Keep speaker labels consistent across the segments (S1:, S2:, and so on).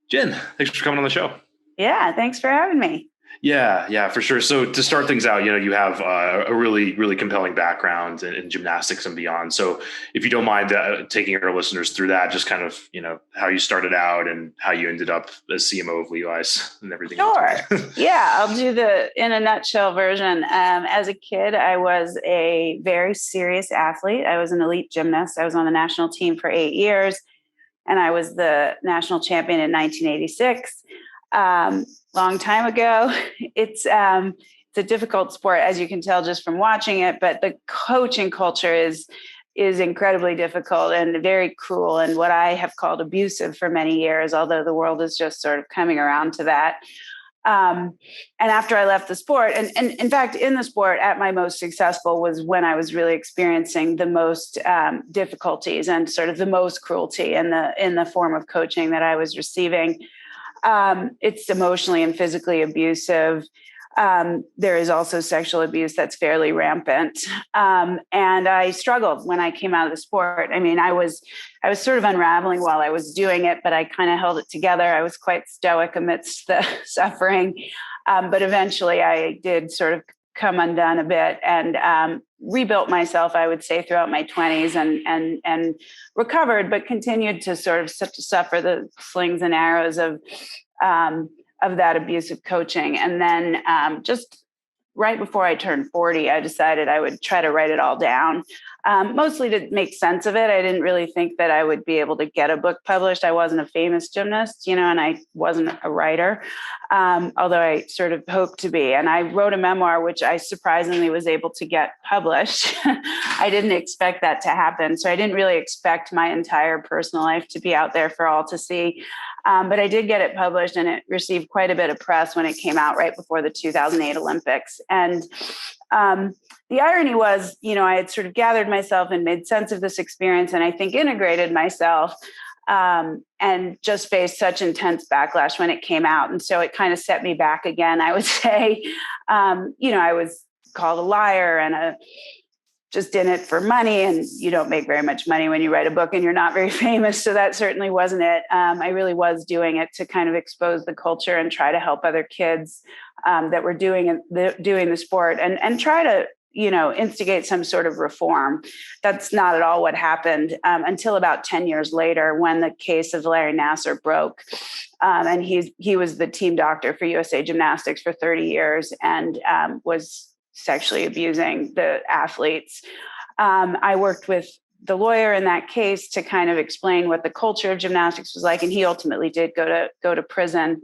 S1: Jen, thanks for coming on the show.
S2: Yeah, thanks for having me.
S1: Yeah, for sure. So to start things out, you have a really, really compelling background in gymnastics and beyond. So if you don't mind taking our listeners through that, just kind of, how you started out and how you ended up as CMO of Levi's and everything in
S2: Sure.
S1: between.
S2: Yeah, I'll do the in a nutshell version. As a kid, I was a very serious athlete. I was an elite gymnast. I was on the national team for 8 years, and I was the national champion in 1986. Long time ago. It's a difficult sport, as you can tell just from watching it. But the coaching culture is incredibly difficult and very cruel, and what I have called abusive for many years. Although the world is just sort of coming around to that. And after I left the sport, and in fact, in the sport, at my most successful was when I was really experiencing the most difficulties and sort of the most cruelty in the form of coaching that I was receiving. It's emotionally and physically abusive. There is also sexual abuse that's fairly rampant. And I struggled when I came out of the sport. I mean, I was sort of unraveling while I was doing it, but I kind of held it together. I was quite stoic amidst the suffering. But eventually I did sort of come undone a bit and rebuilt myself, I would say, throughout my 20s and recovered, but continued to sort of suffer the slings and arrows of that abusive coaching. And then just right before I turned 40, I decided I would try to write it all down, mostly to make sense of it. I didn't really think that I would be able to get a book published. I wasn't a famous gymnast, and I wasn't a writer, although I sort of hoped to be. And I wrote a memoir, which I surprisingly was able to get published. I didn't expect that to happen. So I didn't really expect my entire personal life to be out there for all to see. But I did get it published, and it received quite a bit of press when it came out right before the 2008 Olympics. And the irony was, I had sort of gathered myself and made sense of this experience, and I think integrated myself, and just faced such intense backlash when it came out. And so it kind of set me back again, I would say. I was called a liar and just in it for money, and you don't make very much money when you write a book and you're not very famous. So that certainly wasn't it. I really was doing it to kind of expose the culture and try to help other kids that were doing the sport and try to, instigate some sort of reform. That's not at all what happened until about 10 years later, when the case of Larry Nassar broke. And he was the team doctor for USA Gymnastics for 30 years and was sexually abusing the athletes. I worked with the lawyer in that case to kind of explain what the culture of gymnastics was like, and he ultimately did go to prison.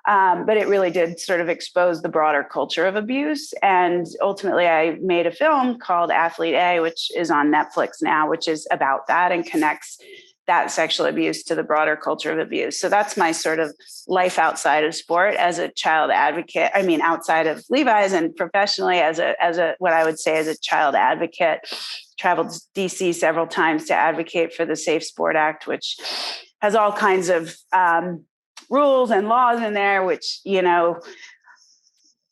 S2: But it really did sort of expose the broader culture of abuse. And ultimately, I made a film called Athlete A, which is on Netflix now, which is about that and connects that sexual abuse to the broader culture of abuse. So that's my sort of life outside of sport as a child advocate. I mean, outside of Levi's and professionally as a what I would say as a child advocate. Traveled to DC several times to advocate for the Safe Sport Act, which has all kinds of rules and laws in there, which,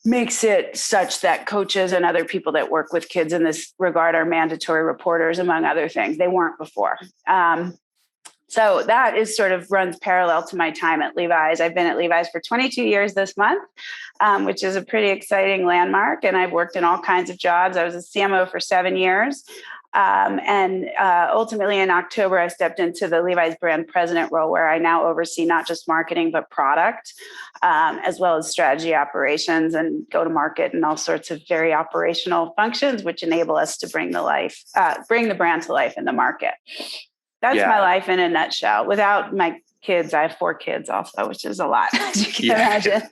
S2: makes it such that coaches and other people that work with kids in this regard are mandatory reporters, among other things. They weren't before. So that is sort of runs parallel to my time at Levi's. I've been at Levi's for 22 years this month, which is a pretty exciting landmark. And I've worked in all kinds of jobs. I was a CMO for 7 years. And ultimately in October, I stepped into the Levi's brand president role, where I now oversee not just marketing, but product, as well as strategy, operations, and go to market, and all sorts of very operational functions, which enable us to bring the brand to life in the market. That's my life in a nutshell. Without my kids, I have 4 kids also, which is a lot, as you can imagine.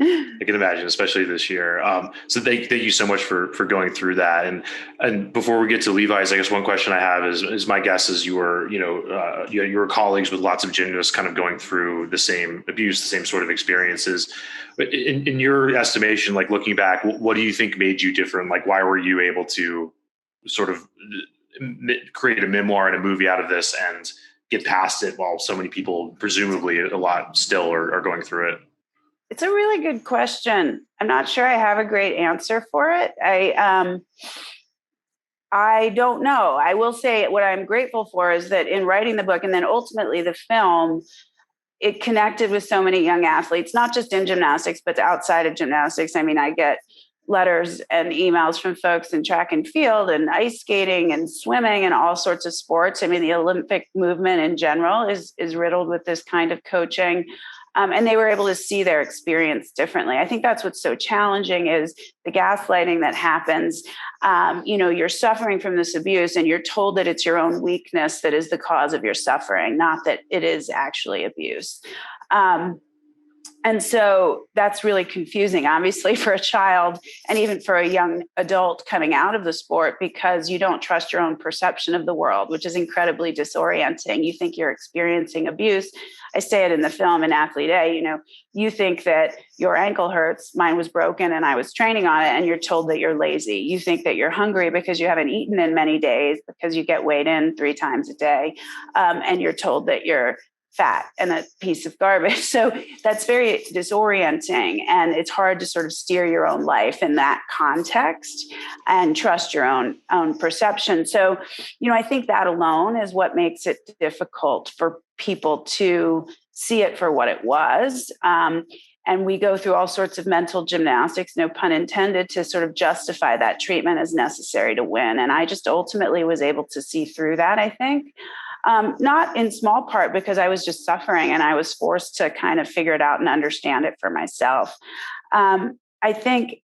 S1: I can imagine, especially this year. So thank you so much for going through that. And before we get to Levi's, I guess one question I have is my guess is you were colleagues with lots of gymnasts kind of going through the same abuse, the same sort of experiences. But in your estimation, like looking back, what do you think made you different? Like, why were you able to sort of create a memoir and a movie out of this and get past it while so many people, presumably a lot still are going through it?
S2: It's a really good question. I'm not sure I have a great answer for it. I don't know. I will say what I'm grateful for is that in writing the book and then ultimately the film, it connected with so many young athletes, not just in gymnastics, but outside of gymnastics. I mean, I get letters and emails from folks in track and field and ice skating and swimming and all sorts of sports. I mean, the Olympic movement in general is riddled with this kind of coaching. And they were able to see their experience differently. I think that's what's so challenging is the gaslighting that happens. You're suffering from this abuse and you're told that it's your own weakness that is the cause of your suffering, not that it is actually abuse. And so that's really confusing, obviously, for a child and even for a young adult coming out of the sport, because you don't trust your own perception of the world, which is incredibly disorienting. You think you're experiencing abuse. I say it in the film in Athlete A, you think that your ankle hurts, mine was broken and I was training on it, and you're told that you're lazy. You think that you're hungry because you haven't eaten in many days because you get weighed in 3 times a day. And you're told that you're fat and a piece of garbage. So that's very disorienting, and it's hard to sort of steer your own life in that context and trust your own perception. So, I think that alone is what makes it difficult for people to see it for what it was. And we go through all sorts of mental gymnastics, no pun intended, to sort of justify that treatment as necessary to win. And I just ultimately was able to see through that, I think. Not in small part because I was just suffering and I was forced to kind of figure it out and understand it for myself. I think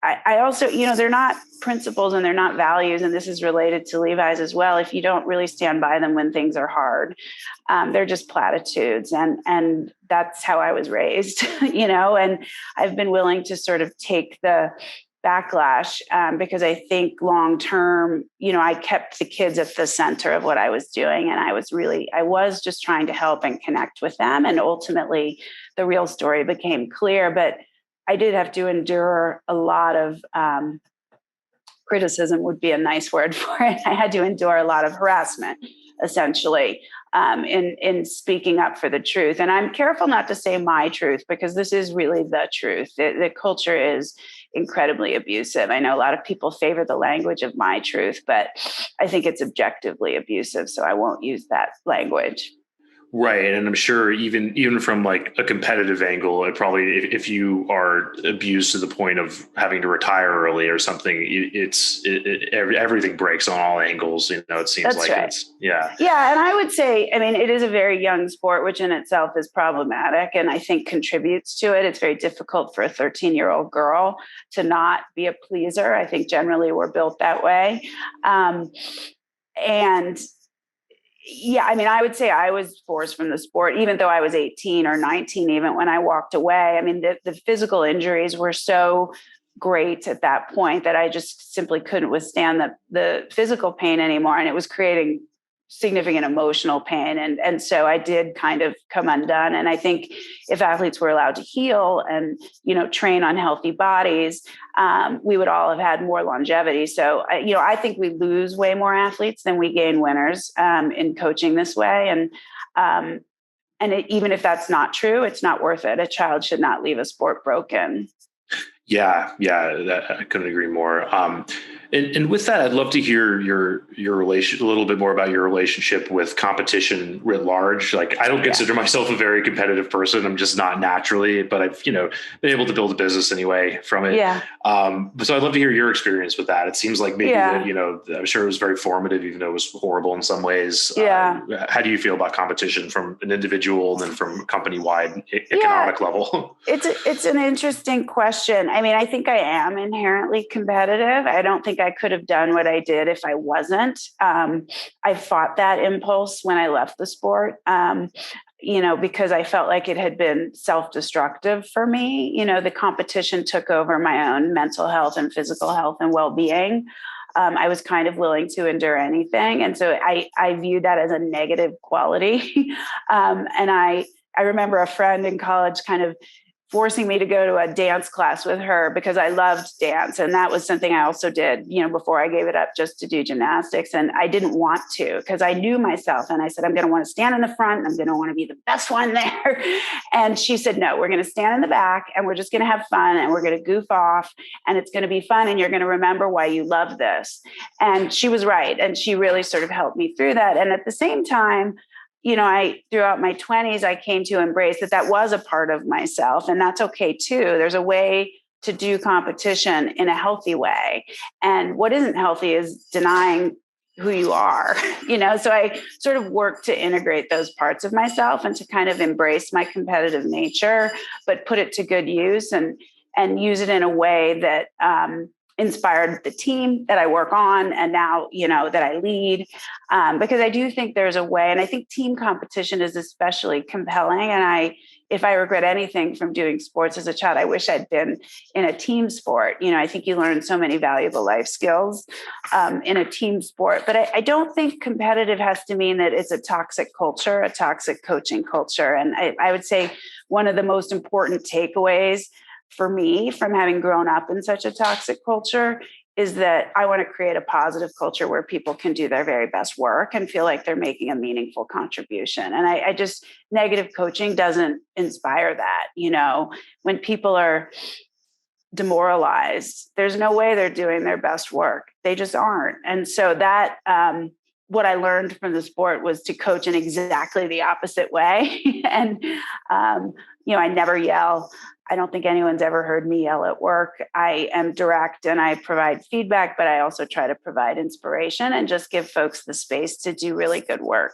S2: I also, they're not principles and they're not values. And this is related to Levi's as well. If you don't really stand by them when things are hard, they're just platitudes. And that's how I was raised, and I've been willing to sort of take the backlash because I think long term, I kept the kids at the center of what I was doing. And I was just trying to help and connect with them. And ultimately the real story became clear, but I did have to endure a lot of criticism would be a nice word for it. I had to endure a lot of harassment, essentially, in speaking up for the truth. And I'm careful not to say my truth because this is really the truth. The culture is incredibly abusive. I know a lot of people favor the language of my truth, but I think it's objectively abusive. So I won't use that language.
S1: Right. And I'm sure even from like a competitive angle, it probably, if you are abused to the point of having to retire early or something, everything breaks on all angles. It seems
S2: That's
S1: like
S2: right.
S1: Yeah.
S2: And I would say, it is a very young sport, which in itself is problematic and I think contributes to it. It's very difficult for a 13-year-old girl to not be a pleaser. I think generally we're built that way. I would say I was forced from the sport, even though I was 18 or 19, even when I walked away. The physical injuries were so great at that point that I just simply couldn't withstand the physical pain anymore. And it was creating significant emotional pain. And so I did kind of come undone. And I think if athletes were allowed to heal and, train on healthy bodies, we would all have had more longevity. So, I think we lose way more athletes than we gain winners in coaching this way. And even if that's not true, it's not worth it. A child should not leave a sport broken.
S1: Yeah, I couldn't agree more. And with that, I'd love to hear your relation a little bit more about your relationship with competition writ large. Like, I don't consider myself a very competitive person. I'm just not naturally, but I've been able to build a business anyway from it.
S2: Yeah.
S1: So I'd love to hear your experience with that. It seems like maybe that, I'm sure it was very formative, even though it was horrible in some ways.
S2: Yeah.
S1: How do you feel about competition from an individual and then from company wide economic level?
S2: It's an interesting question. I think I am inherently competitive. I don't think I could have done what I did if I wasn't. I fought that impulse when I left the sport, because I felt like it had been self-destructive for me. The competition took over my own mental health and physical health and well-being. I was kind of willing to endure anything. And so I viewed that as a negative quality. And I remember a friend in college kind of forcing me to go to a dance class with her because I loved dance. And that was something I also did, before I gave it up just to do gymnastics. And I didn't want to because I knew myself. And I said, I'm going to want to stand in the front. And I'm going to want to be the best one there. And she said, no, we're going to stand in the back and we're just going to have fun and we're going to goof off and it's going to be fun. And you're going to remember why you love this. And she was right. And she really sort of helped me through that. And at the same time, I throughout my 20s, I came to embrace that was a part of myself, and that's okay too. There's a way to do competition in a healthy way. And what isn't healthy is denying who you are, so I sort of work to integrate those parts of myself and to kind of embrace my competitive nature, but put it to good use and use it in a way that inspired the team that I work on and now, that I lead, because I do think there's a way, and I think team competition is especially compelling. And if I regret anything from doing sports as a child, I wish I'd been in a team sport. I think you learn so many valuable life skills in a team sport, but I don't think competitive has to mean that it's a toxic culture, a toxic coaching culture. And I would say one of the most important takeaways for me from having grown up in such a toxic culture is that I want to create a positive culture where people can do their very best work and feel like they're making a meaningful contribution. And I just, negative coaching doesn't inspire that. When people are demoralized, there's no way they're doing their best work. They just aren't. And so that, what I learned from the sport was to coach in exactly the opposite way. And, I never yell. I don't think anyone's ever heard me yell at work. I am direct and I provide feedback, but I also try to provide inspiration and just give folks the space to do really good work.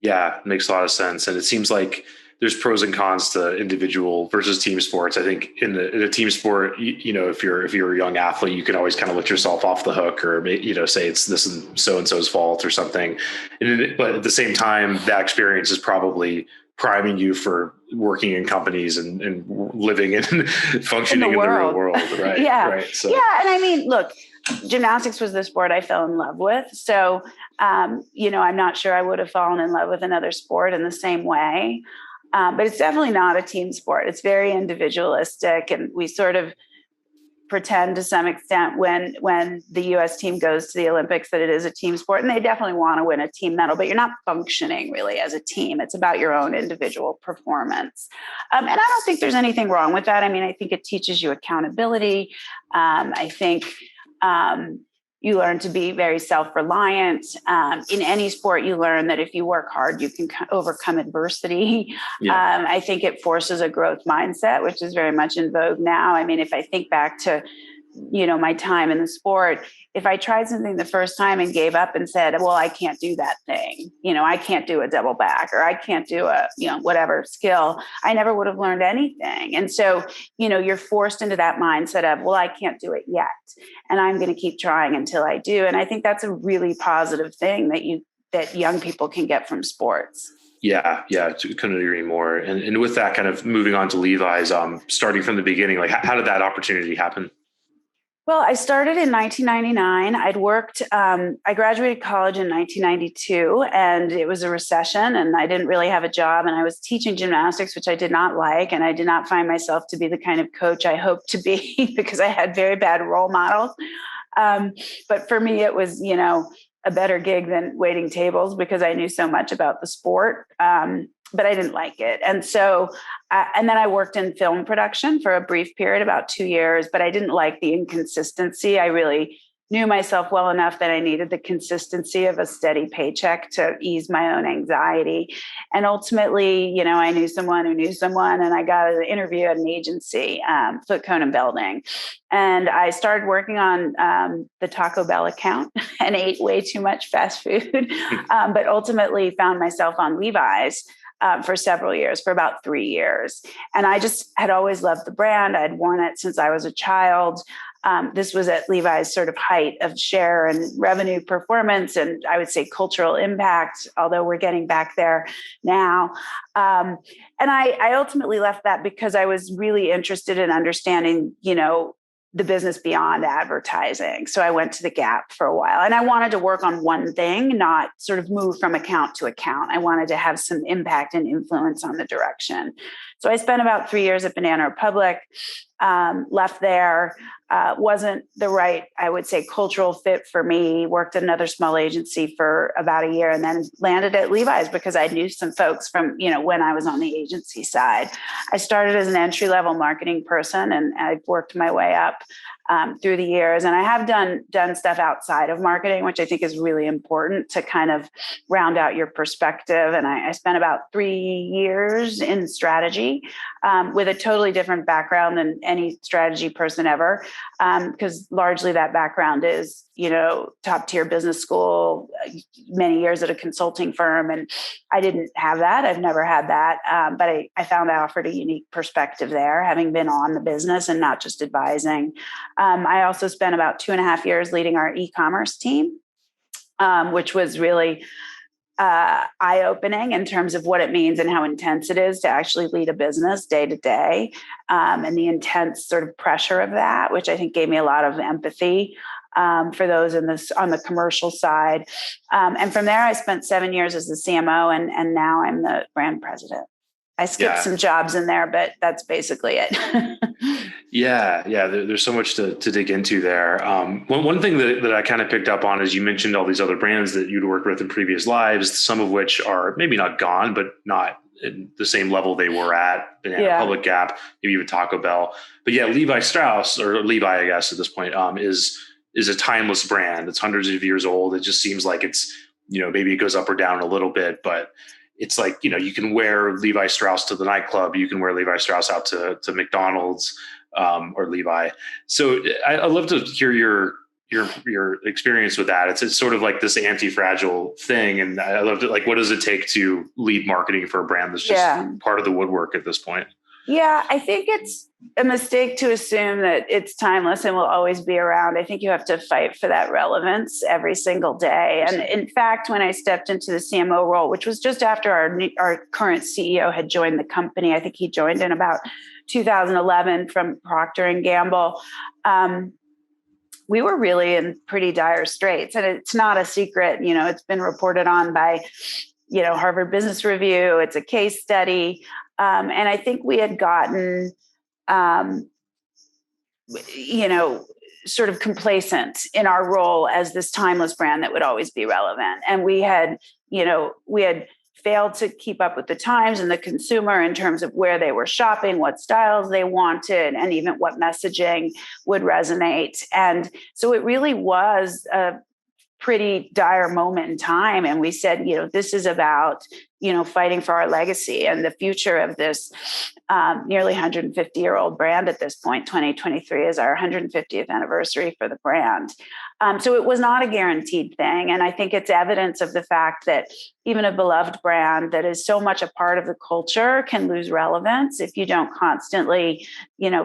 S1: Yeah, makes a lot of sense. And it seems like there's pros and cons to individual versus team sports. I think in a team sport, if you're a young athlete, you can always kind of let yourself off the hook, or say it's this and so's fault or something. But at the same time, that experience is probably priming you for working in companies and living and functioning in the real world, right?
S2: Yeah,
S1: right. So.
S2: Yeah, and I mean, look, gymnastics was the sport I fell in love with. So, I'm not sure I would have fallen in love with another sport in the same way. But it's definitely not a team sport. It's very individualistic, and we sort of pretend to some extent when the U.S. team goes to the Olympics that it is a team sport, and they definitely want to win a team medal, but you're not functioning really as a team. It's about your own individual performance. And I don't think there's anything wrong with that. I mean, I think it teaches you accountability. I think you learn to be very self-reliant. In any sport, you learn that if you work hard, you can overcome adversity. Yeah. I think it forces a growth mindset, which is very much in vogue now. I mean, if I think back to, my time in the sport, if I tried something the first time and gave up and said, well, I can't do that thing, I can't do a double back, or I can't do a, whatever skill, I never would have learned anything. And so, you're forced into that mindset of, well, I can't do it yet, and I'm going to keep trying until I do. And I think that's a really positive thing that young people can get from sports.
S1: Yeah, couldn't agree more. And with that, kind of moving on to Levi's, starting from the beginning, like how did that opportunity happen?
S2: Well, I started in 1999. I'd worked, I graduated college in 1992, and it was a recession, and I didn't really have a job, and I was teaching gymnastics, which I did not like, and I did not find myself to be the kind of coach I hoped to be because I had very bad role models. But for me, it was, a better gig than waiting tables because I knew so much about the sport. But I didn't like it. And so, and then I worked in film production for a brief period, about 2 years, but I didn't like the inconsistency. I really knew myself well enough that I needed the consistency of a steady paycheck to ease my own anxiety. And ultimately, I knew someone who knew someone, and I got an interview at an agency, Foot, Cone, and Belding. And I started working on the Taco Bell account and ate way too much fast food, but ultimately found myself on Levi's for several years, for about 3 years. And I just had always loved the brand. I'd worn it since I was a child. This was at Levi's sort of height of share and revenue performance, and I would say cultural impact, although we're getting back there now. And I ultimately left that because I was really interested in understanding, the business beyond advertising. So I went to the Gap for a while, and I wanted to work on one thing, not sort of move from account to account. I wanted to have some impact and influence on the direction. So I spent about 3 years at Banana Republic, left there, wasn't the right, I would say, cultural fit for me, worked at another small agency for about a year, and then landed at Levi's because I knew some folks from, when I was on the agency side. I started as an entry-level marketing person, and I've worked my way up through the years. And I have done stuff outside of marketing, which I think is really important to kind of round out your perspective. And I spent about 3 years in strategy with a totally different background than any strategy person ever, because largely that background is, top tier business school, many years at a consulting firm. And I didn't have that. I've never had that. But I found I offered a unique perspective there, having been on the business and not just advising. I also spent about 2.5 years leading our e-commerce team, which was really eye-opening in terms of what it means and how intense it is to actually lead a business day to day, and the intense sort of pressure of that, which I think gave me a lot of empathy for those on the commercial side. And from there, I spent 7 years as the CMO, and now I'm the brand president. I skipped some jobs in there, but that's basically it.
S1: Yeah. There's so much to dig into there. One thing that I kind of picked up on is you mentioned all these other brands that you'd worked with in previous lives, some of which are maybe not gone, but not in the same level they were at, Banana Public Gap, maybe even Taco Bell. But yeah, Levi Strauss, or Levi, I guess at this point, is a timeless brand. It's hundreds of years old. It just seems like it's, maybe it goes up or down a little bit, but it's like, you can wear Levi Strauss to the nightclub. You can wear Levi Strauss out to McDonald's, or Levi. So I'd love to hear your experience with that. It's sort of like this anti-fragile thing. And I love it. Like, what does it take to lead marketing for a brand that's just part of the woodwork at this point?
S2: Yeah, I think it's a mistake to assume that it's timeless and will always be around. I think you have to fight for that relevance every single day. And in fact, when I stepped into the CMO role, which was just after our current CEO had joined the company, I think he joined in about 2011 from Procter and Gamble. We were really in pretty dire straits, and it's not a secret. It's been reported on by, Harvard Business Review. It's a case study. And I think we had gotten, sort of complacent in our role as this timeless brand that would always be relevant. And we had failed to keep up with the times and the consumer in terms of where they were shopping, what styles they wanted, and even what messaging would resonate. And so it really was a pretty dire moment in time. And we said, this is about, fighting for our legacy and the future of this nearly 150-year-old brand at this point. 2023 is our 150th anniversary for the brand. So it was not a guaranteed thing. And I think it's evidence of the fact that even a beloved brand that is so much a part of the culture can lose relevance if you don't constantly,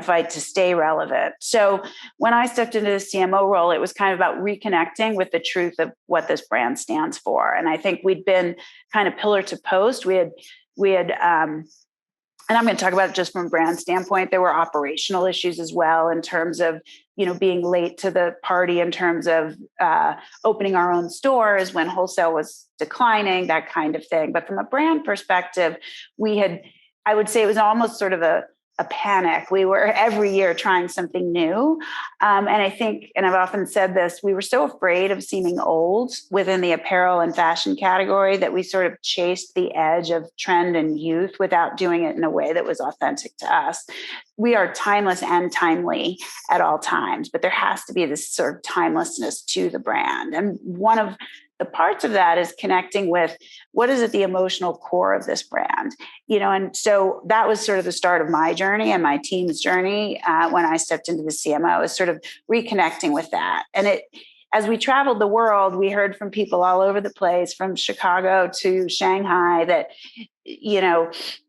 S2: fight to stay relevant. So when I stepped into the CMO role, it was kind of about reconnecting with the truth of what this brand stands for. And I think we'd been kind of pillar to post. We had, and I'm going to talk about it just from a brand standpoint. There were operational issues as well in terms of, being late to the party in terms of opening our own stores when wholesale was declining, that kind of thing. But from a brand perspective, I would say it was almost sort of a panic. We were every year trying something new. And I think, and I've often said this, we were so afraid of seeming old within the apparel and fashion category that we sort of chased the edge of trend and youth without doing it in a way that was authentic to us. We are timeless and timely at all times, but there has to be this sort of timelessness to the brand. And one of the parts of that is connecting with what is at the emotional core of this brand, and so that was sort of the start of my journey and my team's journey when I stepped into the CMO, is sort of reconnecting with that. And as we traveled the world, we heard from people all over the place, from Chicago to Shanghai, that,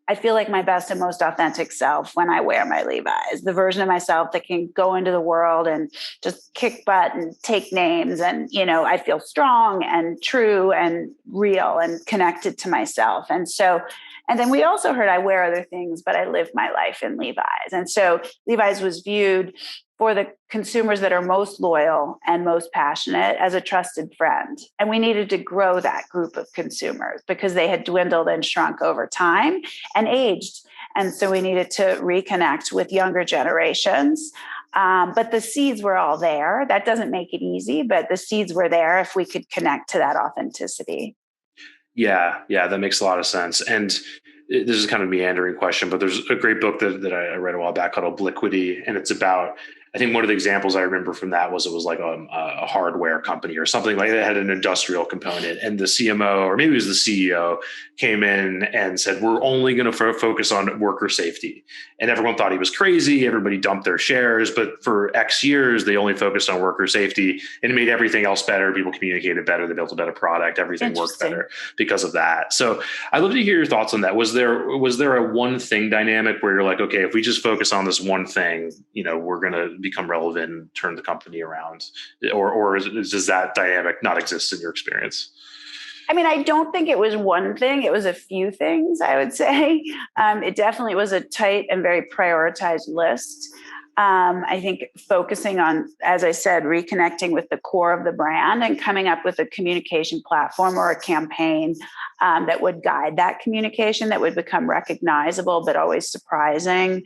S2: I feel like my best and most authentic self when I wear my Levi's, the version of myself that can go into the world and just kick butt and take names. And, I feel strong and true and real and connected to myself. And then we also heard I wear other things, but I live my life in Levi's. And so Levi's was viewed for the consumers that are most loyal and most passionate as a trusted friend. And we needed to grow that group of consumers because they had dwindled and shrunk over time and aged. And so we needed to reconnect with younger generations. But the seeds were all there. That doesn't make it easy, but the seeds were there if we could connect to that authenticity.
S1: Yeah, that makes a lot of sense. And this is kind of a meandering question, but there's a great book that I read a while back called Obliquity, and it's about I think one of the examples I remember from that was it was like a hardware company or something like that had an industrial component, and the CMO, or maybe it was the CEO, came in and said, we're only going to focus on worker safety. And everyone thought he was crazy. Everybody dumped their shares, but for X years, they only focused on worker safety, and it made everything else better. People communicated better. They built a better product. Everything worked better because of that. So I'd love to hear your thoughts on that. Was there a one thing dynamic where you're like, okay, if we just focus on this one thing, we're going to become relevant and turn the company around? Or does that dynamic not exist in your experience?
S2: I mean, I don't think it was one thing. It was a few things, I would say. It definitely was a tight and very prioritized list. I think focusing on, as I said, reconnecting with the core of the brand and coming up with a communication platform or a campaign that would guide that communication, that would become recognizable, but always surprising.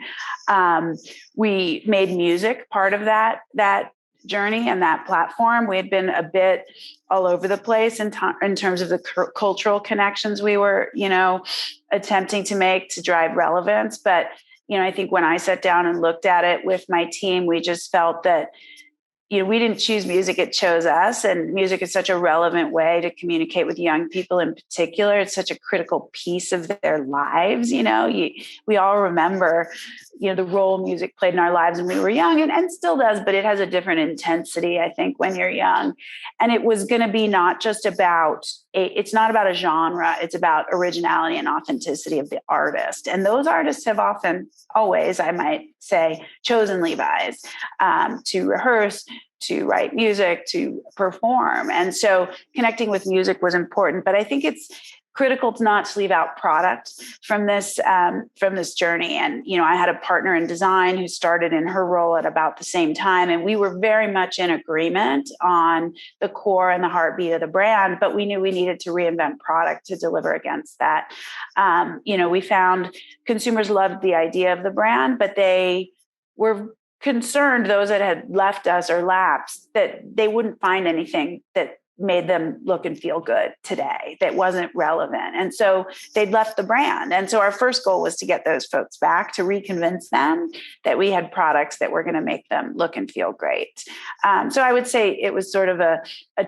S2: We made music part of that journey and that platform. We had been a bit all over the place in terms of the cultural connections we were, attempting to make to drive relevance. But, I think when I sat down and looked at it with my team, we just felt that, we didn't choose music, it chose us. And music is such a relevant way to communicate with young people in particular. It's such a critical piece of their lives. We all remember, the role music played in our lives when we were young, and still does, but it has a different intensity, I think, when you're young. And it was going to be not just about, it's not about a genre, it's about originality and authenticity of the artist. And those artists have often, always, I might say, chosen Levi's to rehearse, to write music, to perform. And so connecting with music was important, but I think it's critical to not to leave out product from this journey. And, I had a partner in design who started in her role at about the same time. And we were very much in agreement on the core and the heartbeat of the brand, but we knew we needed to reinvent product to deliver against that. We found consumers loved the idea of the brand, but they were concerned, those that had left us or lapsed, that they wouldn't find anything that made them look and feel good today that wasn't relevant. And so they'd left the brand. And so our first goal was to get those folks back, to reconvince them that we had products that were going to make them look and feel great. So I would say it was sort of a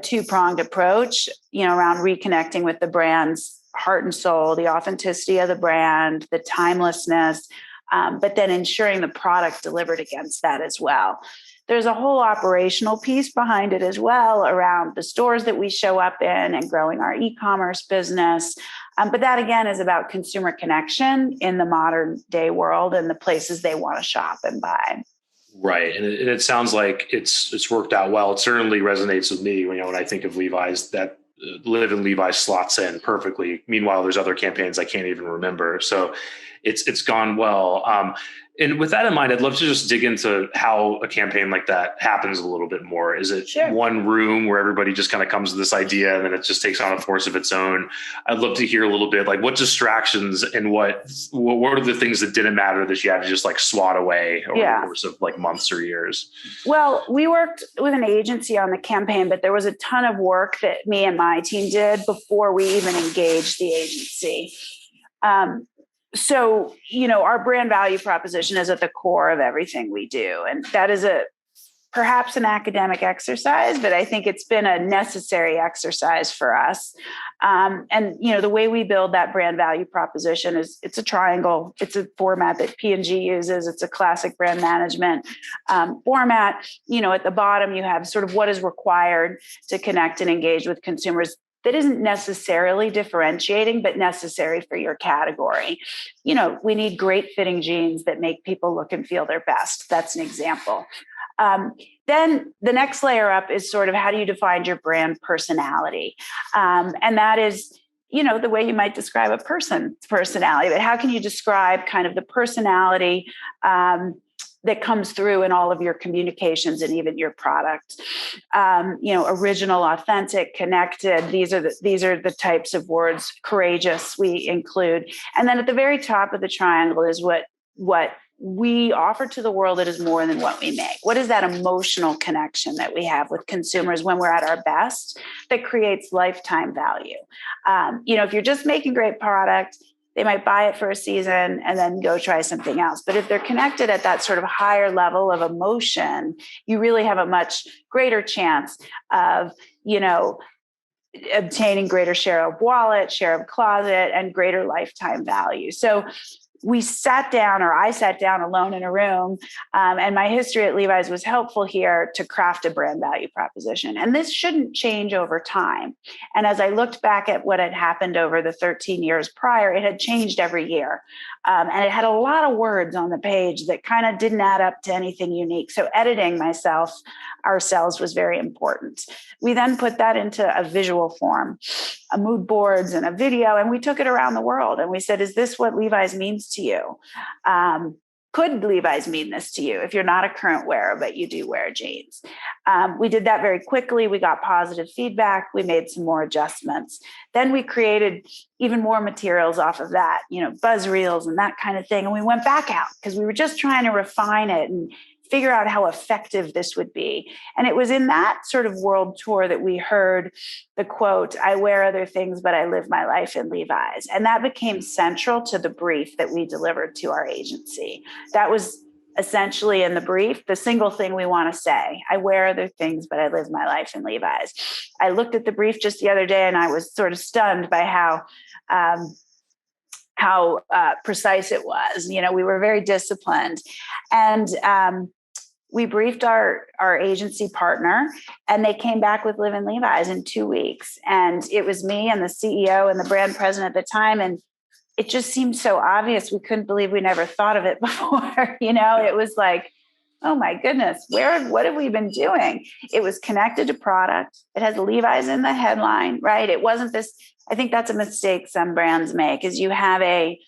S2: two-pronged approach, around reconnecting with the brand's heart and soul, the authenticity of the brand, the timelessness, but then ensuring the product delivered against that as well. There's a whole operational piece behind it as well, around the stores that we show up in and growing our e-commerce business. But that, again, is about consumer connection in the modern day world and the places they want to shop and buy.
S1: Right. And it sounds like it's worked out well. It certainly resonates with me when I think of Levi's, that Live in Levi slots in perfectly. Meanwhile, there's other campaigns I can't even remember. So it's gone well. And with that in mind, I'd love to just dig into how a campaign like that happens a little bit more. Is it one room where everybody just kind of comes to this idea and then it just takes on a force of its own? I'd love to hear a little bit, like, what distractions and what are the things that didn't matter that you had to just like swat away over the course of like months or years? Well,
S2: we worked with an agency on the campaign, but there was a ton of work that me and my team did before we even engaged the agency. So, our brand value proposition is at the core of everything we do. And that is perhaps an academic exercise, but I think it's been a necessary exercise for us. And the way we build that brand value proposition is it's a triangle. It's a format that P&G uses. It's a classic brand management format. At the bottom, you have sort of what is required to connect and engage with consumers. That isn't necessarily differentiating, but necessary for your category. We need great fitting jeans that make people look and feel their best. That's an example. Then the next layer up is sort of how do you define your brand personality? And that is, the way you might describe a person's personality, but how can you describe kind of the personality that comes through in all of your communications and even your product? Original, authentic, connected. These are the types of words. Courageous, we include. And then at the very top of the triangle is what we offer to the world that is more than what we make. What is that emotional connection that we have with consumers when we're at our best that creates lifetime value? If you're just making great product they might buy it for a season and then go try something else. But if they're connected at that sort of higher level of emotion, you really have a much greater chance of, obtaining greater share of wallet, share of closet, and greater lifetime value. So I sat down alone in a room, and my history at Levi's was helpful here to craft a brand value proposition. And this shouldn't change over time. And as I looked back at what had happened over the 13 years prior, it had changed every year. And it had a lot of words on the page that kind of didn't add up to anything unique. So editing ourselves was very important. We then put that into a visual form, a mood boards and a video, and we took it around the world. And we said, is this what Levi's means to you? Could Levi's mean this to you if you're not a current wearer, but you do wear jeans? We did that very quickly. We got positive feedback. We made some more adjustments. Then we created even more materials off of that, buzz reels and that kind of thing. And we went back out because we were just trying to refine it and figure out how effective this would be. And it was in that sort of world tour that we heard the quote, "I wear other things, but I live my life in Levi's." And that became central to the brief that we delivered to our agency. That was essentially in the brief, the single thing we want to say: I wear other things, but I live my life in Levi's. I looked at the brief just the other day and I was sort of stunned by how precise it was. We were very disciplined. And we briefed our agency partner, and they came back with Live in Levi's in 2 weeks. And it was me and the CEO and the brand president at the time. And it just seemed so obvious. We couldn't believe we never thought of it before. It was like, oh my goodness, what have we been doing? It was connected to product. It has Levi's in the headline, right? It wasn't this. I think that's a mistake some brands make, is you have a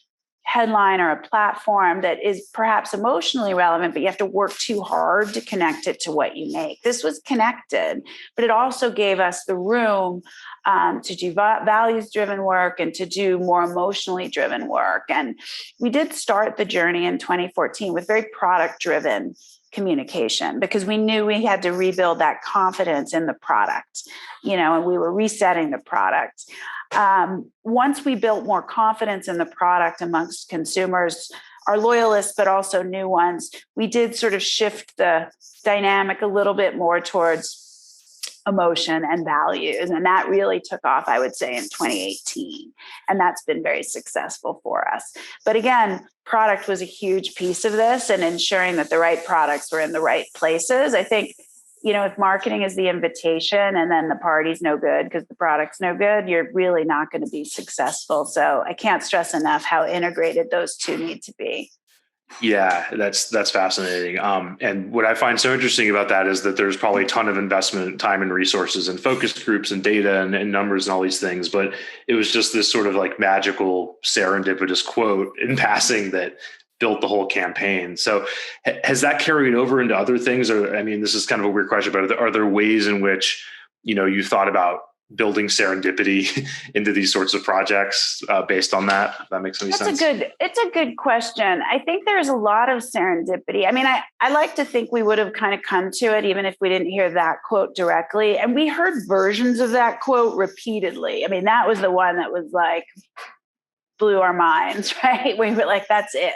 S2: headline or a platform that is perhaps emotionally relevant, but you have to work too hard to connect it to what you make. This was connected, but it also gave us the room to do values-driven work and to do more emotionally driven work. And we did start the journey in 2014 with very product-driven communication, because we knew we had to rebuild that confidence in the product, and we were resetting the product. Once we built more confidence in the product amongst consumers, our loyalists, but also new ones, we did sort of shift the dynamic a little bit more towards emotion and values. And that really took off, I would say, in 2018. And that's been very successful for us. But again, product was a huge piece of this, and ensuring that the right products were in the right places. I think, if marketing is the invitation and then the party's no good because the product's no good, you're really not going to be successful. So I can't stress enough how integrated those two need to be.
S1: Yeah, that's fascinating. And what I find so interesting about that is that there's probably a ton of investment, time and resources and focus groups and data and numbers and all these things. But it was just this sort of like magical serendipitous quote in passing that built the whole campaign. So has that carried over into other things? Or, this is kind of a weird question, but are there ways in which, you thought about building serendipity into these sorts of projects based on that? If that makes any sense.
S2: It's a good question. I think there's a lot of serendipity. I like to think we would have kind of come to it even if we didn't hear that quote directly. And we heard versions of that quote repeatedly. That was the one that was like, blew our minds, right? We were like, that's it.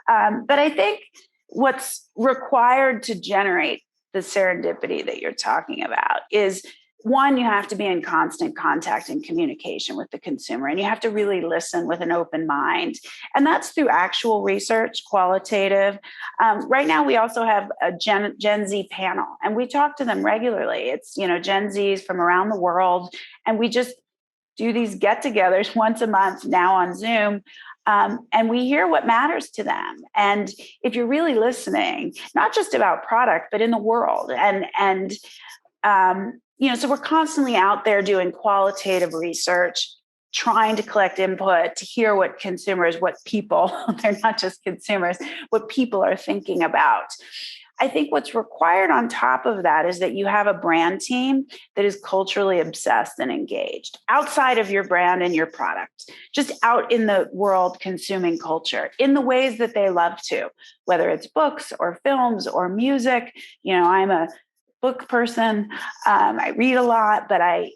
S2: But I think what's required to generate the serendipity that you're talking about is, one, you have to be in constant contact and communication with the consumer, and you have to really listen with an open mind. And that's through actual research, qualitative. Right now, we also have a Gen Z panel, and we talk to them regularly. It's, Gen Zs from around the world, and we just do these get-togethers once a month now on Zoom. And we hear what matters to them. And if you're really listening, not just about product, but in the world. So we're constantly out there doing qualitative research, trying to collect input to hear what people, they're not just consumers, what people are thinking about. I think what's required on top of that is that you have a brand team that is culturally obsessed and engaged outside of your brand and your product, just out in the world consuming culture in the ways that they love to, whether it's books or films or music. I'm a book person. I read a lot, but I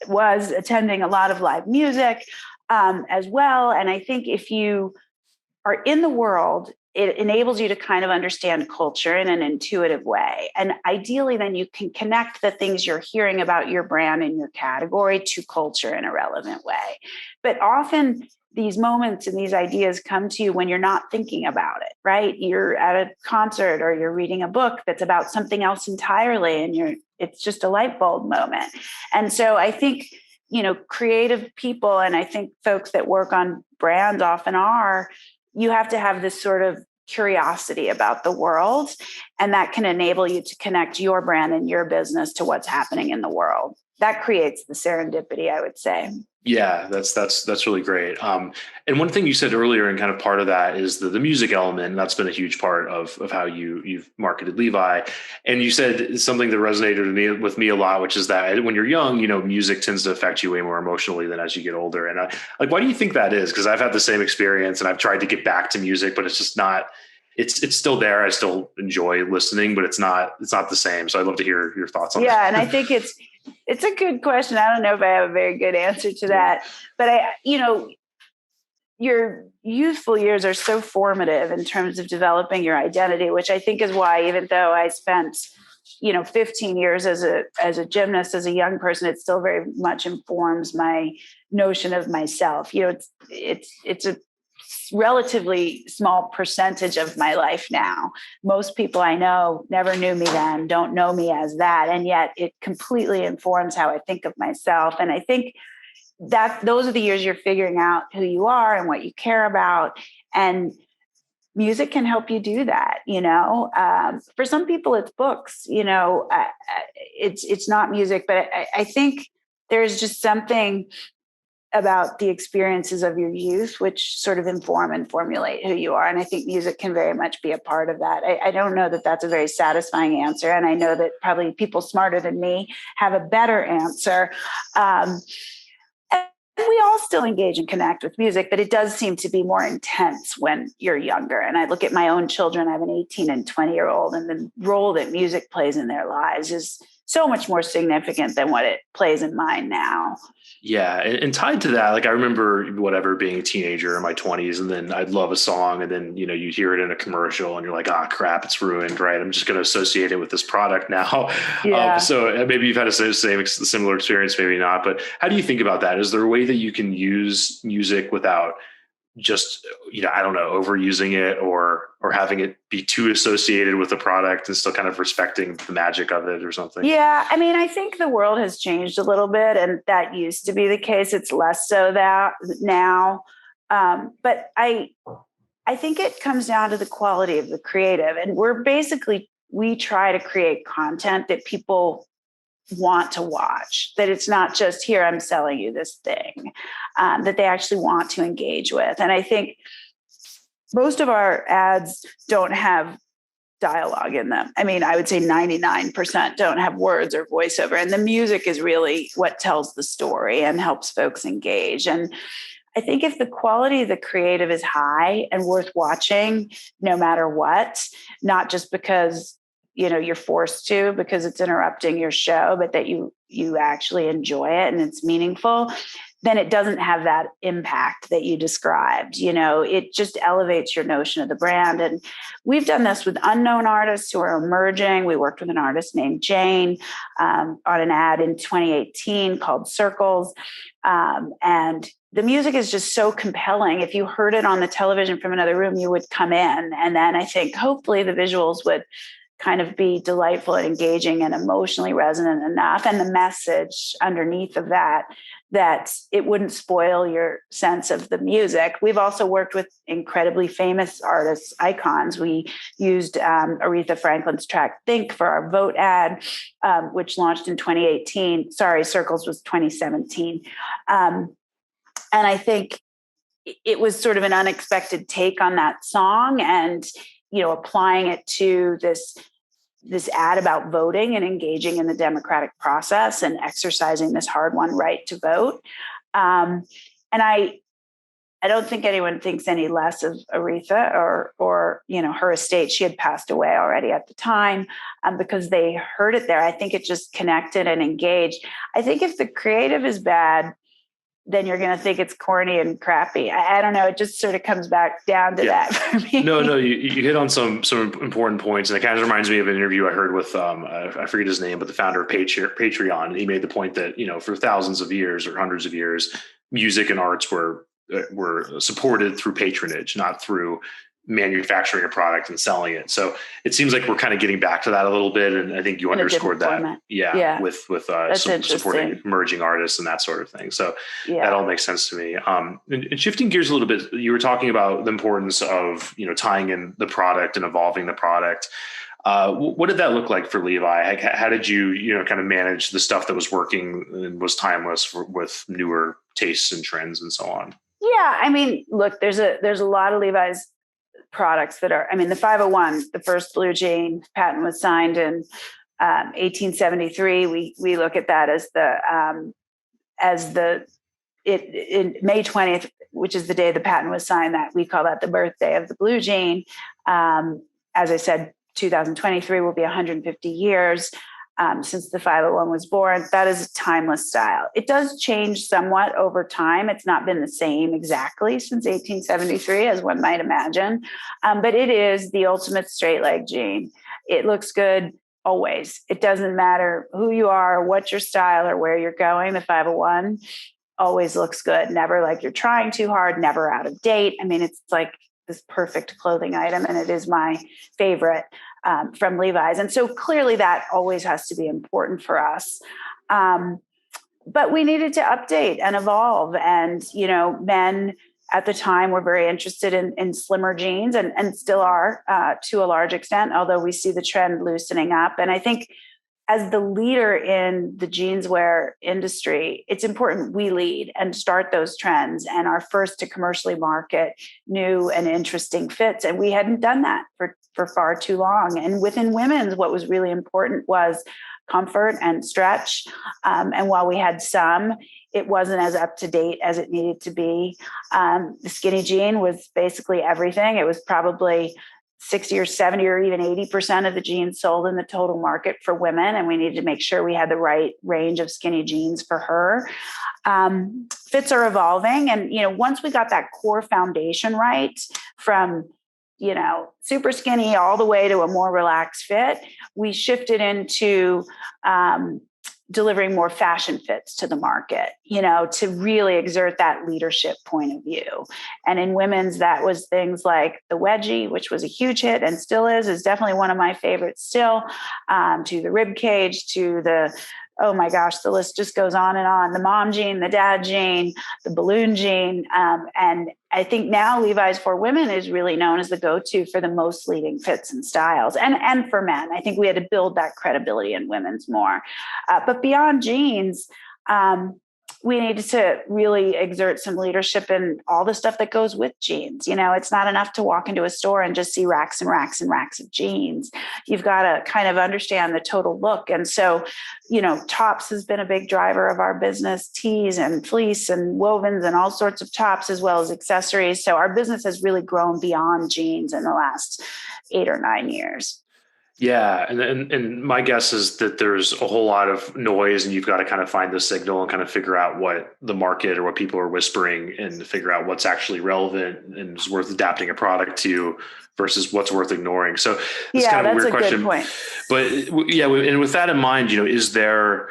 S2: was attending a lot of live music. as well. And I think if you are in the world, it enables you to kind of understand culture in an intuitive way. And ideally, then you can connect the things you're hearing about your brand and your category to culture in a relevant way. But often these moments and these ideas come to you when you're not thinking about it, right? You're at a concert or you're reading a book that's about something else entirely, and it's just a light bulb moment. And so I think, creative people, and I think folks that work on brands often are, you have to have this sort of curiosity about the world, and that can enable you to connect your brand and your business to what's happening in the world. That creates the serendipity, I would say.
S1: Yeah, that's really great. And one thing you said earlier, and kind of part of that is the music element. And that's been a huge part of how you've marketed Levi. And you said something that resonated with me a lot, which is that when you're young, music tends to affect you way more emotionally than as you get older. And why do you think that is? Because I've had the same experience, and I've tried to get back to music, but it's just not. It's still there. I still enjoy listening, but it's not the same. So I'd love to hear your thoughts on that.
S2: Yeah, and I think it's a good question. I don't know if I have a very good answer to that, but your youthful years are so formative in terms of developing your identity, which I think is why, even though I spent 15 years as a gymnast, as a young person, it still very much informs my notion of myself. It's a relatively small percentage of my life now. Most people I know never knew me then, don't know me as that. And yet it completely informs how I think of myself. And I think that those are the years you're figuring out who you are and what you care about. And music can help you do that. For some people it's books, it's not music, but I think there's just something about the experiences of your youth, which sort of inform and formulate who you are. And I think music can very much be a part of that. I don't know that that's a very satisfying answer. And I know that probably people smarter than me have a better answer. And we all still engage and connect with music, but it does seem to be more intense when you're younger. And I look at my own children. I have an 18 and 20-year-old, and the role that music plays in their lives is so much more significant than what it plays in mine now.
S1: Yeah. And tied to that, I remember being a teenager in my 20s, and then I'd love a song, and then, you hear it in a commercial and you're like, crap, it's ruined, right? I'm just going to associate it with this product now.
S2: Yeah.
S1: So maybe you've had a similar experience, maybe not, but how do you think about that? Is there a way that you can use music without just, I don't know, overusing it or having it be too associated with the product and still kind of respecting the magic of it or something?
S2: Yeah. I mean, I think the world has changed a little bit, and that used to be the case. It's less so that now. But I think it comes down to the quality of the creative. And we try to create content that people want to watch, that it's not just, here, I'm selling you this thing, that they actually want to engage with. And I think most of our ads don't have dialogue in them. I mean, I would say 99% don't have words or voiceover. And the music is really what tells the story and helps folks engage. And I think if the quality of the creative is high and worth watching, no matter what, not just because you're forced to because it's interrupting your show, but that you actually enjoy it and it's meaningful, then it doesn't have that impact that you described. It just elevates your notion of the brand. And we've done this with unknown artists who are emerging. We worked with an artist named Jane on an ad in 2018 called Circles. And the music is just so compelling. If you heard it on the television from another room, you would come in. And then I think hopefully the visuals would kind of be delightful and engaging and emotionally resonant enough. And the message underneath of that it wouldn't spoil your sense of the music. We've also worked with incredibly famous artists, icons. We used Aretha Franklin's track Think for our Vote ad, which launched in 2018. Sorry, Circles was 2017. And I think it was sort of an unexpected take on that song, and applying it to this ad about voting and engaging in the democratic process and exercising this hard-won right to vote. And I don't think anyone thinks any less of Aretha or her estate. She had passed away already at the time, because they heard it there. I think it just connected and engaged. I think if the creative is bad, then you're going to think it's corny and crappy. I don't know. It just sort of comes back down to that for me.
S1: No, you hit on some important points, and it kind of reminds me of an interview I heard with I forget his name, but the founder of Patreon. And he made the point that for thousands of years or hundreds of years, music and arts were supported through patronage, not through manufacturing a product and selling it. So it seems like we're kind of getting back to that a little bit. And I think you underscored that. With supporting emerging artists and that sort of thing. So that all makes sense to me. And shifting gears a little bit, you were talking about the importance of, tying in the product and evolving the product. What did that look like for Levi? How did you, kind of manage the stuff that was working and was timeless with newer tastes and trends and so on?
S2: Yeah. I mean, look, there's a lot of Levi's products that are, the 501, the first blue jean patent was signed in 1873. We look at that as in May 20th, which is the day the patent was signed, that we call that the birthday of the blue jean. As I said, 2023 will be 150 years since the 501 was born. That is a timeless style. It does change somewhat over time. It's not been the same exactly since 1873, as one might imagine. But it is the ultimate straight leg jean. It looks good always. It doesn't matter who you are, what your style, or where you're going. The 501 always looks good. Never like you're trying too hard, never out of date. It's like this perfect clothing item, and it is my favorite from Levi's. And so clearly that always has to be important for us. But we needed to update and evolve. And, men at the time were very interested in slimmer jeans and still are to a large extent, although we see the trend loosening up. And I think as the leader in the jeanswear industry, it's important we lead and start those trends and are first to commercially market new and interesting fits. And we hadn't done that for far too long. And within women's, what was really important was comfort and stretch. And while we had some, it wasn't as up to date as it needed to be. The skinny jean was basically everything. It was probably 60 or 70 or even 80% of the jeans sold in the total market for women. And we needed to make sure we had the right range of skinny jeans for her. Fits are evolving. And, once we got that core foundation right from, super skinny all the way to a more relaxed fit, we shifted into, delivering more fashion fits to the market, to really exert that leadership point of view. And in women's, that was things like the wedgie, which was a huge hit and still is definitely one of my favorites still, to the rib cage, to the, oh my gosh, the list just goes on and on. The mom jean, the dad jean, the balloon jean. And I think now Levi's for women is really known as the go-to for the most leading fits and styles. And for men, I think we had to build that credibility in women's more. But beyond jeans, we needed to really exert some leadership in all the stuff that goes with jeans. It's not enough to walk into a store and just see racks and racks and racks of jeans. You've got to kind of understand the total look. And so, tops has been a big driver of our business, tees and fleece and wovens and all sorts of tops, as well as accessories. So our business has really grown beyond jeans in the last 8 or 9 years.
S1: Yeah. And my guess is that there's a whole lot of noise, and you've got to kind of find the signal and kind of figure out what the market or what people are whispering, and figure out what's actually relevant and is worth adapting a product to versus what's worth ignoring. So it's kind of a weird question. Good point. But and with that in mind, is there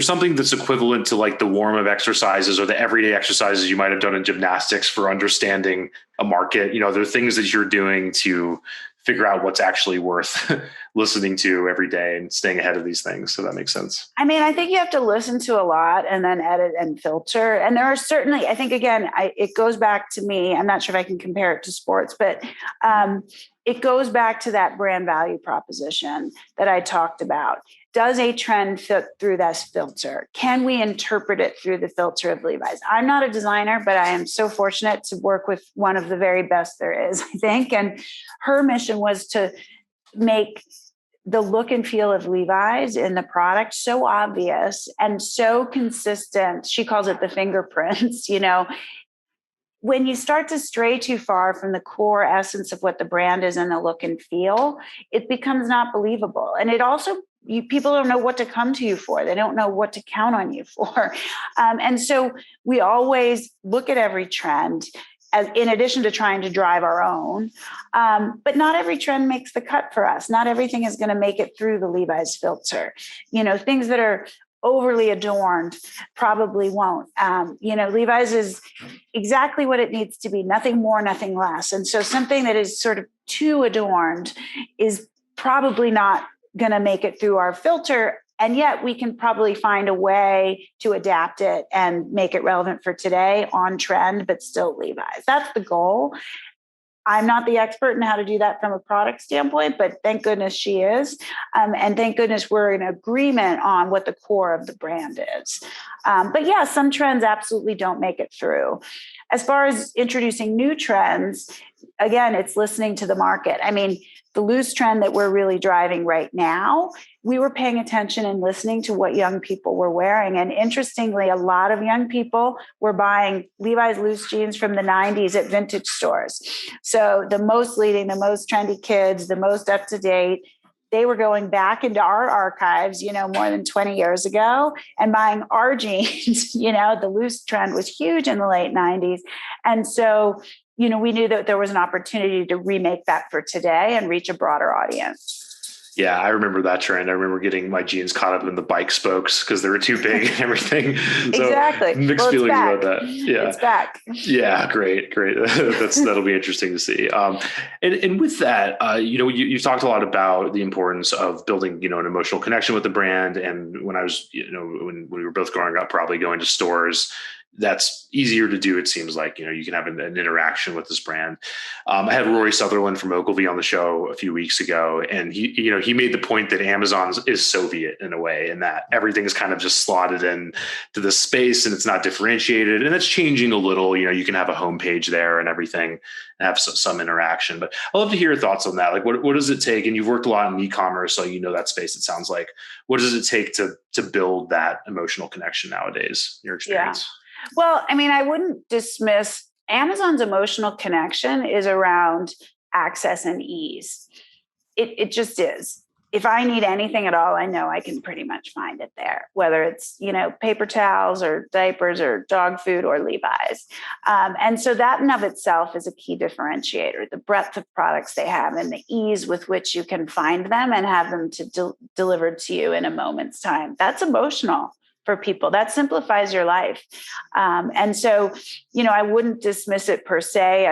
S1: something that's equivalent to like the warm-up exercises or the everyday exercises you might have done in gymnastics for understanding a market? There are things that you're doing to figure out what's actually worth listening to every day and staying ahead of these things. So that makes sense.
S2: I think you have to listen to a lot and then edit and filter. And there are certainly, I think, again, it goes back to me. I'm not sure if I can compare it to sports, but it goes back to that brand value proposition that I talked about. Does a trend fit through this filter? Can we interpret it through the filter of Levi's? I'm not a designer, but I am so fortunate to work with one of the very best there is, I think. And her mission was to make the look and feel of Levi's in the product so obvious and so consistent. She calls it the fingerprints, When you start to stray too far from the core essence of what the brand is and the look and feel, it becomes not believable. And it also people don't know what to come to you for. They don't know what to count on you for. And so we always look at every trend as in addition to trying to drive our own. But not every trend makes the cut for us. Not everything is going to make it through the Levi's filter. Things that are overly adorned probably won't. Levi's is exactly what it needs to be, nothing more, nothing less. And so something that is sort of too adorned is probably not going to make it through our filter. And yet we can probably find a way to adapt it and make it relevant for today, on trend, but still Levi's. That's the goal. I'm not the expert in how to do that from a product standpoint, but thank goodness she is. And thank goodness we're in agreement on what the core of the brand is. But yeah, some trends absolutely don't make it through. As far as introducing new trends, again, it's listening to the market. I mean, the loose trend that we're really driving right now, we were paying attention and listening to what young people were wearing. And interestingly, a lot of young people were buying Levi's loose jeans from the 90s at vintage stores. So the most leading, the most trendy kids, the most up to date, they were going back into our archives, more than 20 years ago and buying our jeans. The loose trend was huge in the late 90s. And so, we knew that there was an opportunity to remake that for today and reach a broader audience.
S1: Yeah, I remember that trend. I remember getting my jeans caught up in the bike spokes because they were too big and everything. So
S2: exactly.
S1: Mixed feelings about that. Yeah,
S2: it's back.
S1: Yeah, great. That'll be interesting to see. And with that, you've talked a lot about the importance of building, an emotional connection with the brand. And when I was, when we were both growing up, probably going to stores, that's easier to do. It seems like, you can have an interaction with this brand. I had Rory Sutherland from Ogilvy on the show a few weeks ago, and he made the point that Amazon is Soviet in a way, and that everything is kind of just slotted in to the space and it's not differentiated. And that's changing a little. You can have a homepage there and everything and have some interaction. But I'd love to hear your thoughts on that. Like, what does it take? And you've worked a lot in e-commerce, so that space, it sounds like. What does it take to build that emotional connection nowadays, in your experience?
S2: Yeah. Well, I mean, I wouldn't dismiss Amazon's emotional connection is around access and ease. It just is. If I need anything at all, I know I can pretty much find it there, whether it's, paper towels or diapers or dog food or Levi's. And so that in of itself is a key differentiator, the breadth of products they have and the ease with which you can find them and have them delivered to you in a moment's time. That's emotional for people. That simplifies your life. And so, I wouldn't dismiss it per se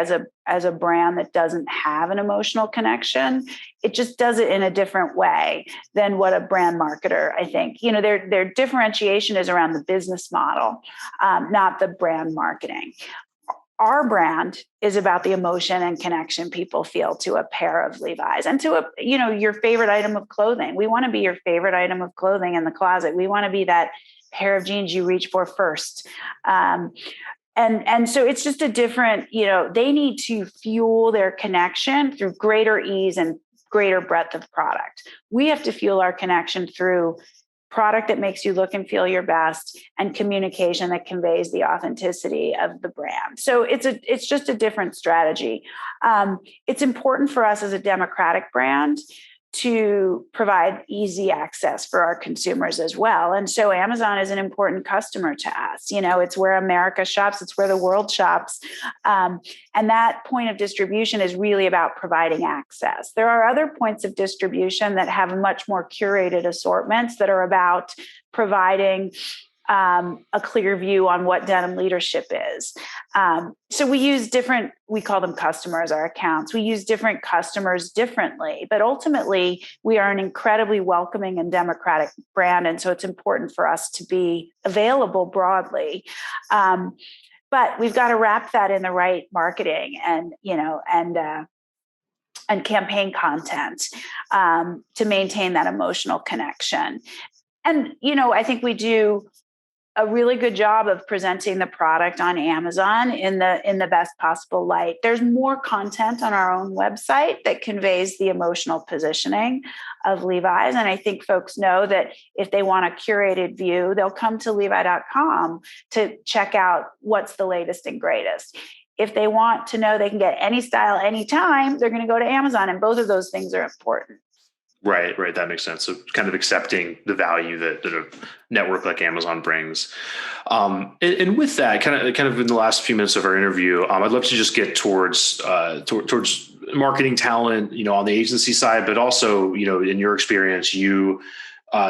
S2: as a brand that doesn't have an emotional connection. It just does it in a different way than what a brand marketer, I think, their differentiation is around the business model, not the brand marketing. Our brand is about the emotion and connection people feel to a pair of Levi's and to your favorite item of clothing. We want to be your favorite item of clothing in the closet. We want to be that pair of jeans you reach for first. And so it's just a different, they need to fuel their connection through greater ease and greater breadth of product. We have to fuel our connection through product that makes you look and feel your best and communication that conveys the authenticity of the brand. So it's just a different strategy. It's important for us as a democratic brand to provide easy access for our consumers as well. And so Amazon is an important customer to us. It's where America shops. It's where the world shops. And that point of distribution is really about providing access. There are other points of distribution that have much more curated assortments that are about providing a clear view on what denim leadership is. So we call them customers, our accounts. We use different customers differently, but ultimately we are an incredibly welcoming and democratic brand. And so it's important for us to be available broadly. But we've got to wrap that in the right marketing and campaign content to maintain that emotional connection. And, I think we do a really good job of presenting the product on Amazon in the best possible light. There's more content on our own website that conveys the emotional positioning of Levi's. And I think folks know that if they want a curated view, they'll come to levi.com to check out what's the latest and greatest. If they want to know they can get any style anytime, they're going to go to Amazon. And both of those things are important.
S1: Right. That makes sense. So kind of accepting the value that a network like Amazon brings. And with that, kind of in the last few minutes of our interview, I'd love to just get towards marketing talent, on the agency side, but also, in your experience, you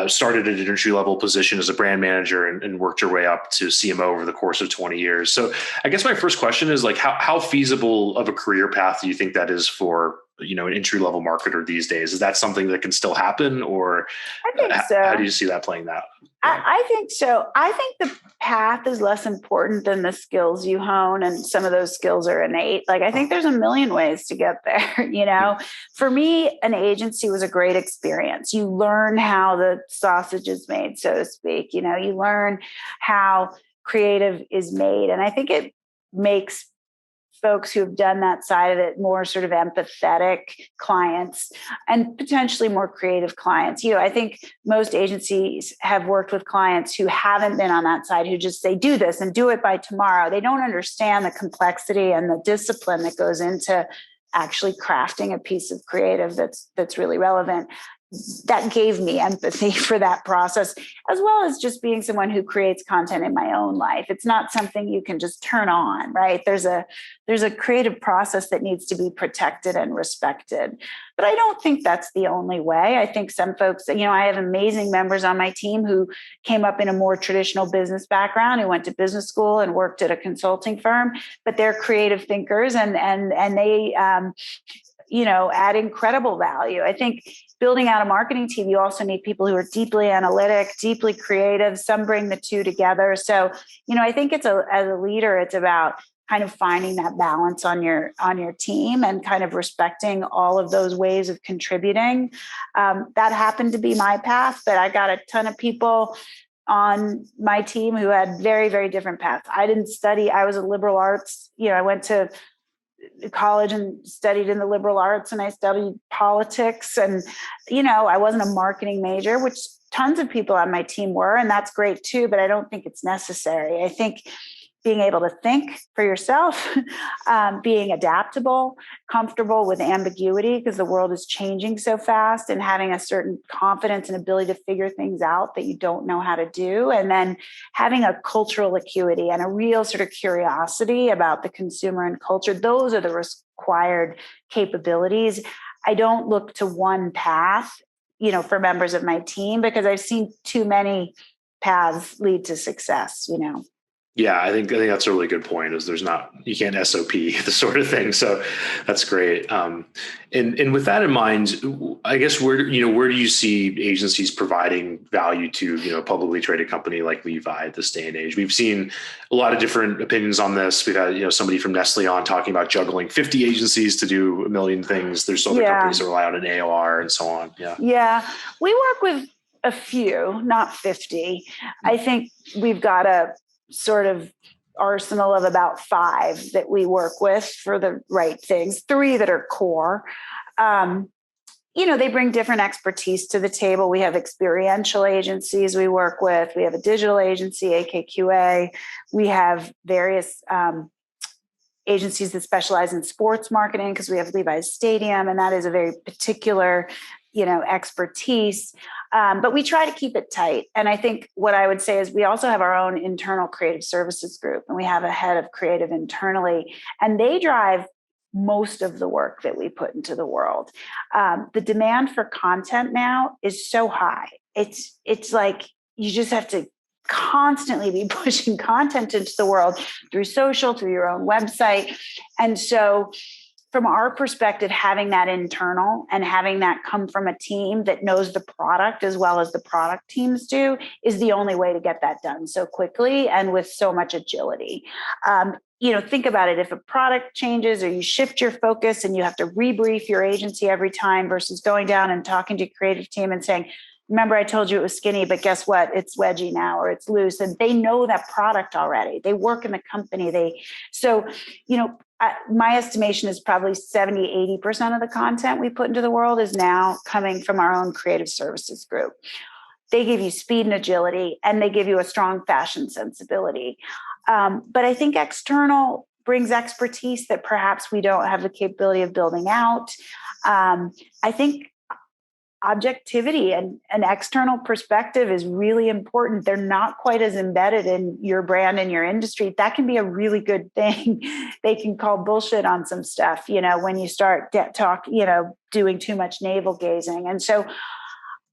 S1: started at an entry level position as a brand manager and worked your way up to CMO over the course of 20 years. So I guess my first question is like, how feasible of a career path do you think that is for, an entry level marketer these days? Is that something that can still happen, or
S2: I think so.
S1: how do you see that playing out?
S2: I think so. I think the path is less important than the skills you hone, and some of those skills are innate. Like, I think there's a million ways to get there. For me, an agency was a great experience. You learn how the sausage is made, so to speak. You learn how creative is made. And I think it makes folks who have done that side of it more sort of empathetic clients and potentially more creative clients. I think most agencies have worked with clients who haven't been on that side, who just say, do this and do it by tomorrow. They don't understand the complexity and the discipline that goes into actually crafting a piece of creative that's really relevant. That gave me empathy for that process, as well as just being someone who creates content in my own life. It's not something you can just turn on, right? There's a creative process that needs to be protected and respected. But I don't think that's the only way. I think some folks, I have amazing members on my team who came up in a more traditional business background, who went to business school and worked at a consulting firm, but they're creative thinkers and they add incredible value. I think building out a marketing team, you also need people who are deeply analytic, deeply creative. Some bring the two together. So, I think as a leader, it's about kind of finding that balance on your team and kind of respecting all of those ways of contributing. That happened to be my path, but I got a ton of people on my team who had very, very different paths. I didn't study. I was a liberal arts. I went to college and studied in the liberal arts, and I studied politics, and I wasn't a marketing major, which tons of people on my team were, and that's great too, but I don't think it's necessary. I think being able to think for yourself, being adaptable, comfortable with ambiguity because the world is changing so fast, and having a certain confidence and ability to figure things out that you don't know how to do. And then having a cultural acuity and a real sort of curiosity about the consumer and culture. Those are the required capabilities. I don't look to one path, for members of my team, because I've seen too many paths lead to success.
S1: Yeah, I think that's a really good point. Is you can't SOP the sort of thing. So that's great. And with that in mind, I guess where do you see agencies providing value to a publicly traded company like Levi at this day and age? We've seen a lot of different opinions on this. We've had somebody from Nestle on talking about juggling 50 agencies to do a million things. There's other companies that rely on an AOR and so on.
S2: Yeah, we work with a few, not 50. I think we've got a sort of arsenal of about 5 that we work with for the right things, 3 that are core. They bring different expertise to the table. We have experiential agencies we work with. We have a digital agency, AKQA. We have various agencies that specialize in sports marketing because we have Levi's Stadium, and that is a very particular expertise. But we try to keep it tight. And I think what I would say is we also have our own internal creative services group, and we have a head of creative internally, and they drive most of the work that we put into the world. The demand for content now is so high. It's like you just have to constantly be pushing content into the world through social, through your own website. And so from our perspective, having that internal and having that come from a team that knows the product as well as the product teams do is the only way to get that done so quickly and with so much agility. Think about it. If a product changes or you shift your focus and you have to rebrief your agency every time versus going down and talking to your creative team and saying, remember, I told you it was skinny, but guess what? It's wedgy now, or it's loose. And they know that product already. They work in the company. My estimation is probably 70, 80% of the content we put into the world is now coming from our own creative services group. They give you speed and agility, and they give you a strong fashion sensibility. But I think external brings expertise that perhaps we don't have the capability of building out. I think objectivity and an external perspective is really important. They're not quite as embedded in your brand and your industry. That can be a really good thing. They can call bullshit on some stuff, when you start doing too much navel gazing. And so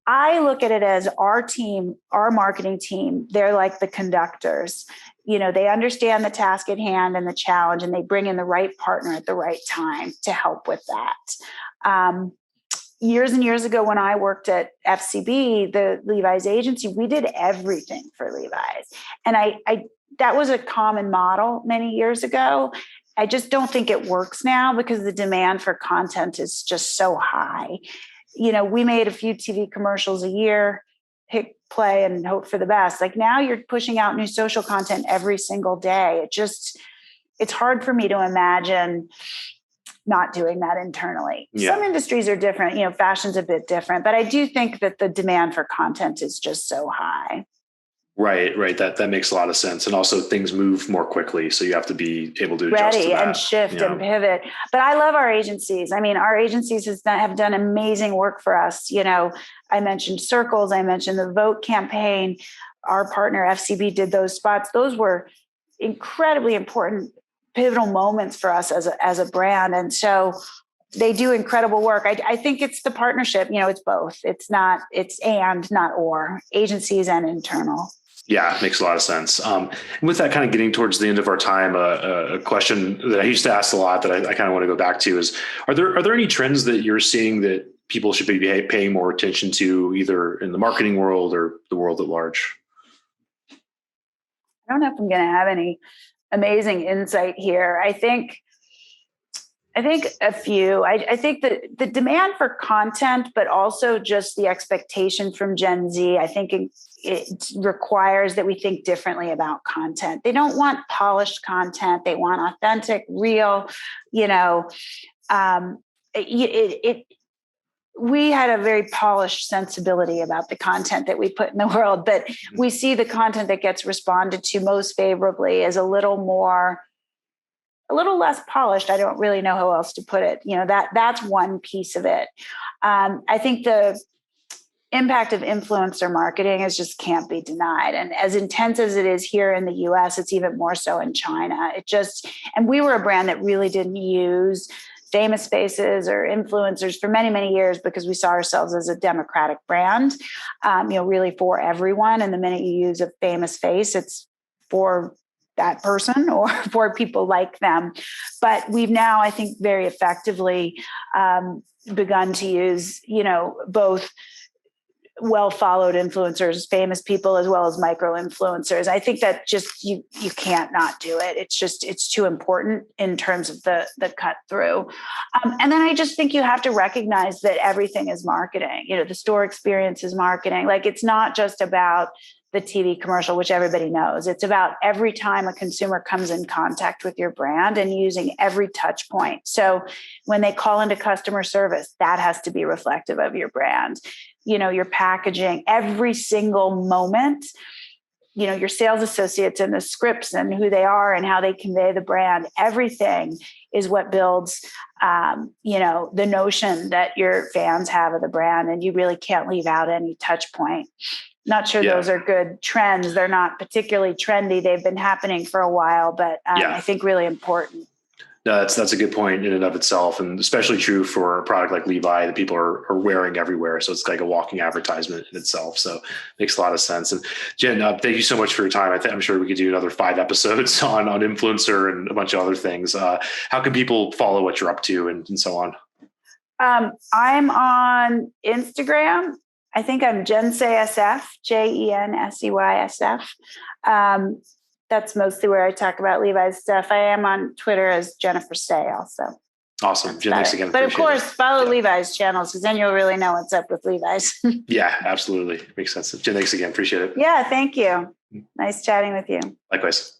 S2: I look at it as our team, our marketing team, they're like the conductors. They understand the task at hand and the challenge, and they bring in the right partner at the right time to help with that. Years and years ago, when I worked at FCB, the Levi's agency, we did everything for Levi's. And I that was a common model many years ago. I just don't think it works now because the demand for content is just so high. We made a few TV commercials a year, hit play and hope for the best. Like now you're pushing out new social content every single day. It's hard for me to imagine not doing that internally. Yeah. Some industries are different, fashion's a bit different, but I do think that the demand for content is just so high.
S1: Right. That makes a lot of sense. And also things move more quickly. So you have to be able to adjust to that.
S2: And shift and pivot. But I love our agencies. I mean, our agencies have done amazing work for us. I mentioned Circles. I mentioned the Vote campaign. Our partner FCB did those spots. Those were incredibly important, pivotal moments for us as a brand. And so they do incredible work. I think it's the partnership. It's both. It's not or, agencies and internal.
S1: Yeah, makes a lot of sense. And with that kind of getting towards the end of our time, a question that I used to ask a lot that I kind of want to go back to is, are there any trends that you're seeing that people should be paying more attention to, either in the marketing world or the world at large?
S2: I don't know if I'm going to have any amazing insight here. I think a few. I think that the demand for content, but also just the expectation from Gen Z, I think it requires that we think differently about content. They don't want polished content. They want authentic, real, we had a very polished sensibility about the content that we put in the world, but we see the content that gets responded to most favorably as a little less polished. I don't really know how else to put it. That's one piece of it. I think the impact of influencer marketing just can't be denied. And as intense as it is here in the US, it's even more so in China. And we were a brand that really didn't use famous faces or influencers for many, many years because we saw ourselves as a democratic brand, really for everyone. And the minute you use a famous face, it's for that person or for people like them. But we've now, I think, very effectively begun to use, both well-followed influencers, famous people, as well as micro-influencers. I think that just, you can't not do it. It's too important in terms of the cut through. And then I just think you have to recognize that everything is marketing. The store experience is marketing. Like, it's not just about the TV commercial, which everybody knows. It's about every time a consumer comes in contact with your brand and using every touch point. So when they call into customer service, that has to be reflective of your brand. Your packaging, every single moment, your sales associates and the scripts and who they are and how they convey the brand, everything is what builds, the notion that your fans have of the brand, and you really can't leave out any touch point. Not sure those are good trends. They're not particularly trendy. They've been happening for a while, but I think really important.
S1: No, that's a good point in and of itself, and especially true for a product like Levi that people are wearing everywhere. So it's like a walking advertisement in itself. So it makes a lot of sense. And Jen, thank you so much for your time. I'm sure we could do another 5 episodes on influencer and a bunch of other things. How can people follow what you're up to and so on?
S2: I'm on Instagram. I think I'm Jen Sey SF, JenSeySF. That's mostly where I talk about Levi's stuff. I am on Twitter as Jennifer Sey also.
S1: Awesome. Jen, thanks again.
S2: But of course, follow Levi's channels, because then you'll really know what's up with Levi's.
S1: Yeah, absolutely. Makes sense. Jen, thanks again. Appreciate it.
S2: Yeah, thank you. Nice chatting with you.
S1: Likewise.